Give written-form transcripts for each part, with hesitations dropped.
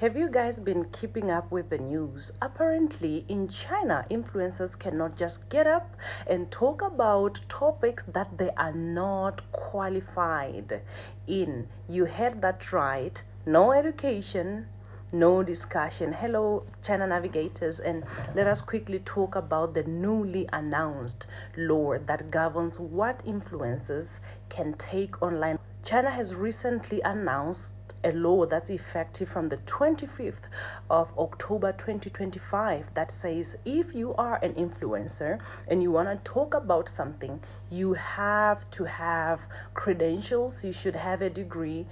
Have you guys been keeping up with the news? Apparently, in China, influencers cannot just get up and talk about topics that they are not qualified in. You heard that right. No education, no discussion. Hello, China navigators, and let us quickly talk about the newly announced law that governs what influencers can take online. China has recently announced a law that's effective from the 25th of October 2025 that says if you are an influencer and you want to talk about something, you have to have credentials, you should have a degree,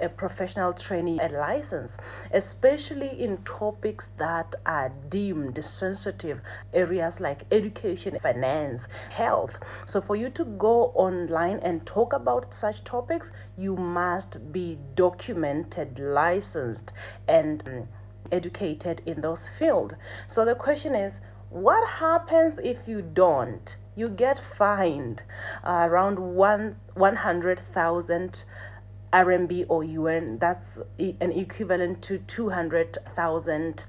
a professional training, a license, especially in topics that are deemed sensitive, areas like education, finance, health. So for you to go online and talk about such topics, you must be documented, licensed, and educated in those fields. So the question is, what happens if you don't? You get fined around 100,000 RMB or yuan. That's an equivalent to 200,000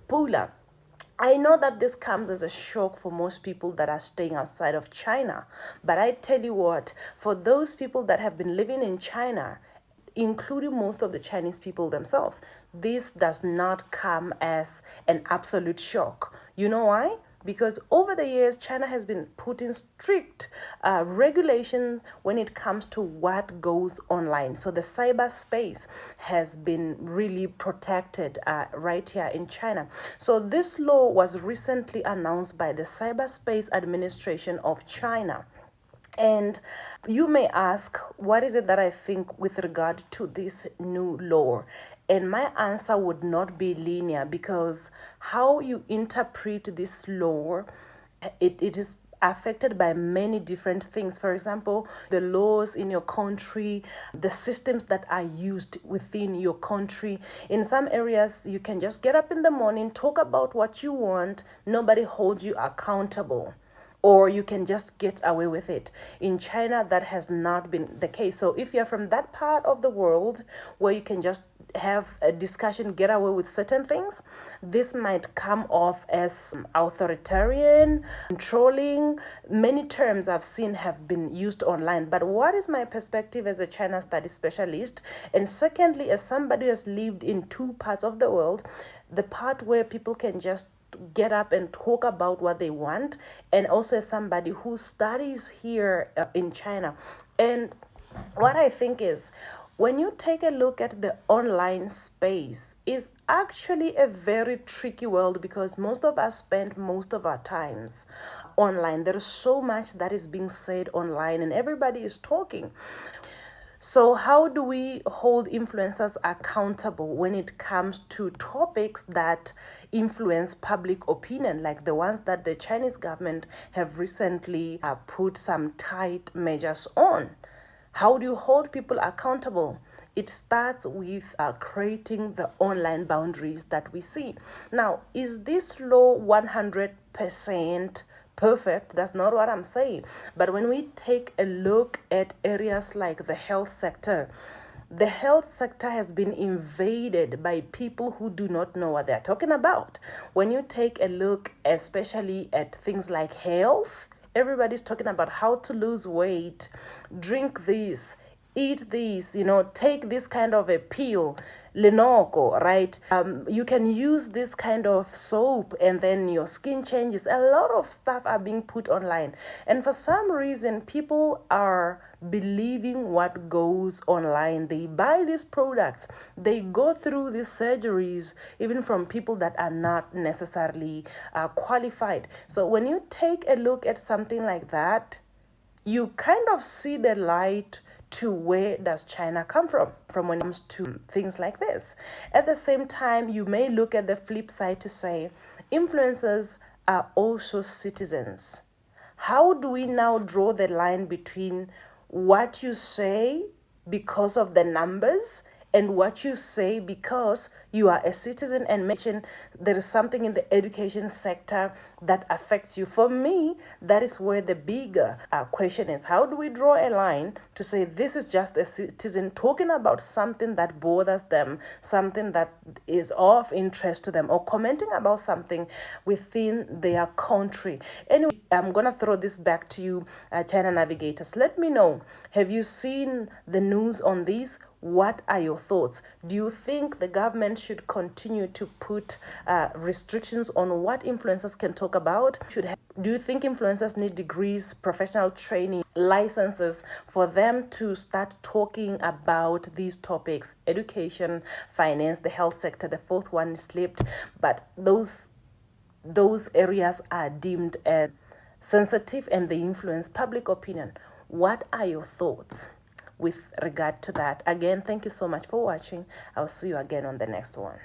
pula. I know that this comes as a shock for most people that are staying outside of China. But I tell you what, for those people that have been living in China, including most of the Chinese people themselves, this does not come as an absolute shock. You know why? Because over the years, China has been putting strict regulations when it comes to what goes online. So the cyberspace has been really protected right here in China. So this law was recently announced by the Cyberspace Administration of China. And you may ask, what is it that I think with regard to this new law? And my answer would not be linear because how you interpret this law, it is affected by many different things. For example, the laws in your country, the systems that are used within your country. In some areas, you can just get up in the morning, talk about what you want, nobody holds you accountable, or you can just get away with it. In China, that has not been the case. So if you're from that part of the world where you can just have a discussion, get away with certain things, this might come off as authoritarian, controlling. Many terms I've seen have been used online. But what is my perspective as a China studies specialist? And secondly, as somebody who has lived in two parts of the world, the part where people can just get up and talk about what they want, and also as somebody who studies here in China. And what I think is, when you take a look at the online space, is actually a very tricky world because most of us spend most of our times online. There is so much that is being said online and everybody is talking. So how do we hold influencers accountable when it comes to topics that influence public opinion, like the ones that the Chinese government have recently put some tight measures on? How do you hold people accountable? It starts with creating the online boundaries that we see. Now, is this law 100% perfect? That's not what I'm saying. But when we take a look at areas like the health sector has been invaded by people who do not know what they're talking about. When you take a look especially at things like health, everybody's talking about how to lose weight, drink this, eat this, take this kind of a pill, Lenoco, right? You can use this kind of soap and then your skin changes. A lot of stuff are being put online. And for some reason, people are believing what goes online. They buy these products. They go through these surgeries, even from people that are not necessarily qualified. So when you take a look at something like that, you kind of see the light to where does China come from when it comes to things like this. At the same time, you may look at the flip side to say, influencers are also citizens. How do we now draw the line between what you say because of the numbers and what you say because you are a citizen and mention there is something in the education sector that affects you. For me, that is where the bigger question is. How do we draw a line to say this is just a citizen talking about something that bothers them, something that is of interest to them, or commenting about something within their country? Anyway, I'm going to throw this back to you, China Navigators. Let me know, have you seen the news on this? What are your thoughts? Do you think the government should continue to put restrictions on what influencers can talk about? Do you think influencers need degrees, professional training, licenses for them to start talking about these topics? Education, finance, the health sector, the fourth one slipped, but those areas are deemed as sensitive and they influence public opinion. What are your thoughts with regard to that? Again, thank you so much for watching. I'll see you again on the next one.